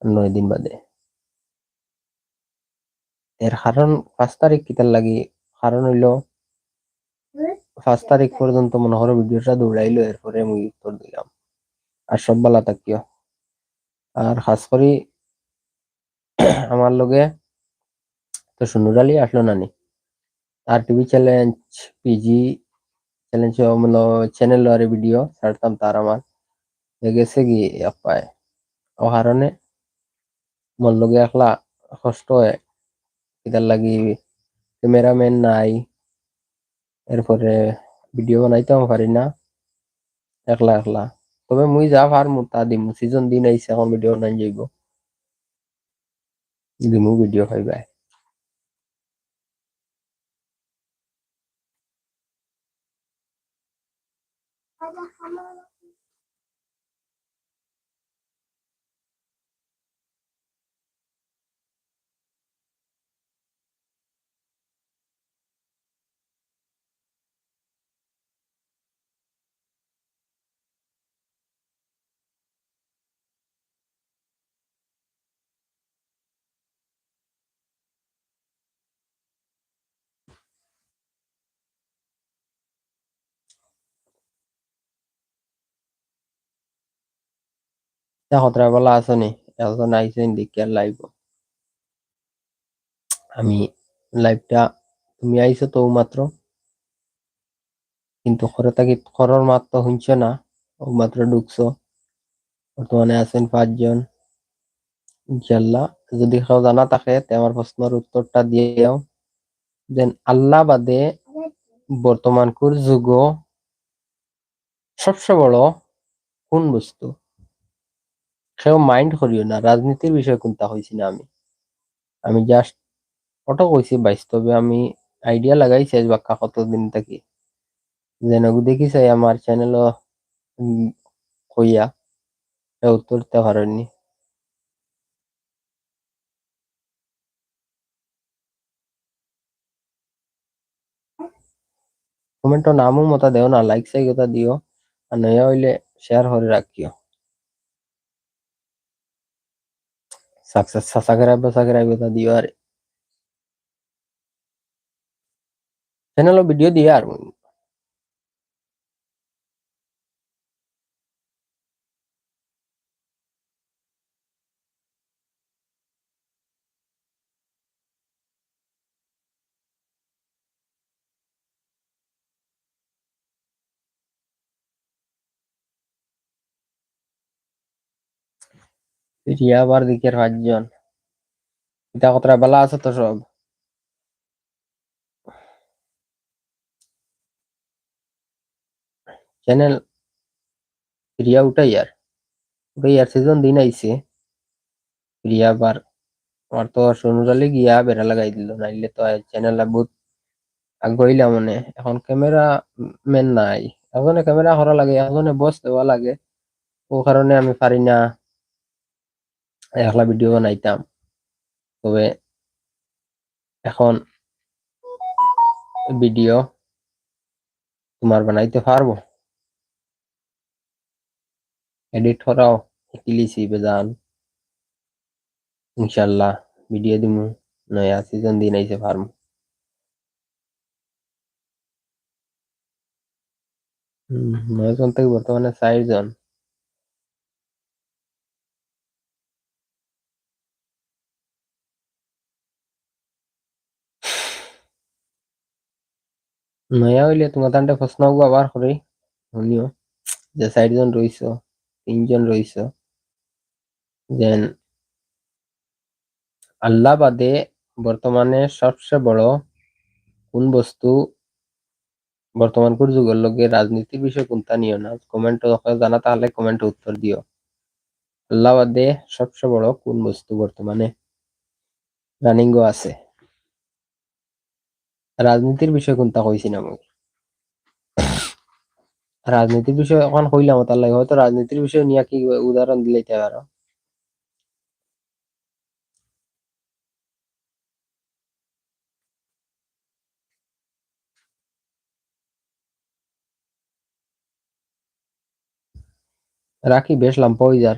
9 দিন বাদে। এর কারণ 5 তারিখ কিতার লাগি, কারণ হইল 5 তারিখ পর্যন্ত মনে করো ভিডিওটা দৌড়াইলো, এরপরে মুই উত্তর দিলাম। আর সব বালা থাকিও। আর খাস করি আমার লগে তো সুনুর আলী আসলো নানি, আর TV challenge, PG challenge channel আর ভিডিও ছাড়তাম, তার আমার গেছে কি পায় ও কারণে মোর লগে একলা কষ্ট হয়। এটার লাগি ক্যামেরাম্যান নাই, এরপরে ভিডিও বানাইতেও পারি না একলা একলা। তবে মুই যা পারমু তা দিমু, সিজন দিন আইছে, এখন ভিডিও বানাই যাইব, দিমু ভিডিও পাইবাই। তা কতটা বেলা আসনি, এখন আইসেন দেখি আর লাইভ। আমি লাইভটা, তুমি আইছো তো মাত্র, কিন্তু খরে থাকি খরর মাত তো শুনছ না, ও মাত্র ঢুকছো। বর্তমানে আছেন 5 জন। ইনশাল্লাহ যদি কেউ জানা থাকে তে আমার প্রশ্নের উত্তরটা দিয়ে দাও। দেন আল্লাহ বাদে বর্তমানকুর যুগ সবচেয়ে বড় কোন বস্তু? সেও মাইন্ড করিও না, রাজনীতির বিষয় কোনটা হয়েছি না আমি। আমি জাস্ট ওটা কইছি বাস্তবে, আমি আইডিয়া লাগাইছি আজ বাক্কা কতদিন থাকি, যেন দেখি চাই আমার চ্যানেল কইয়া উত্তর দিতে পারেননি। কমেন্ট নামও মতা দেও না, লাইক চাই কথা দিও, আর নয়া হইলে শেয়ার করে রাখিও। সাবস্ক্রাইব কথা দিও, আর চ্যানেল ভিডিও দিয়ে আর রিয়া আবার দিকের 5 জন। এটা কতটা বেলা আছে তো সব। চ্যানেল রিয়া উঠাই আর সিজন দিন আইছে। রিয়া আবার আমার তো সোনুরালি গিয়া বেড়া লাগাই দিল, নাইলে তো চ্যানেল বহুত আগ্রহিলা মনে। এখন ক্যামেরা ম্যান নাই, এজনে ক্যামেরা করা লাগে, এজনে বস দেওয়া লাগে, ও কারণে আমি পারি না একলা ভিডিও বানাইতাম। তবে এখন ভিডিও তোমার বানাইতে পারবো, এডিট করাও শিখিলিছি বেজান। ইনশাল্লাহ ভিডিও দিমু, নয়া সিজন দিন আইছে পারমু। হম, 9 জন থেকে বর্তমানে 4 জন। নয়া হইলে তোমার তান্ডে প্রশ্ন আবার করি, শুনিও। যে 4 জন রইছো, 3 জন রইছো, দেন আল্লাহ বাদে বর্তমানে সবচেয়ে বড় কোন বস্তু? বর্তমানকুর যুগের লগে রাজনীতির বিষয় কোনটা নিও না, কমেন্ট জানা তাহলে কমেন্টে উত্তর দিও। আল্লাহ বাদে সবচেয়ে বড় কোন বস্তু বর্তমানে রানিং আছে? রাজনীতির বিষয় কোনটা কইছি না আমি। রাজনীতির বিষয় এখন কইলাম, তার লাগে হয়তো রাজনীতির বিষয় নিয়ে কি উদাহরণ দিলেই পারো। রাখি, বেশ লম্বা হয়ে যার।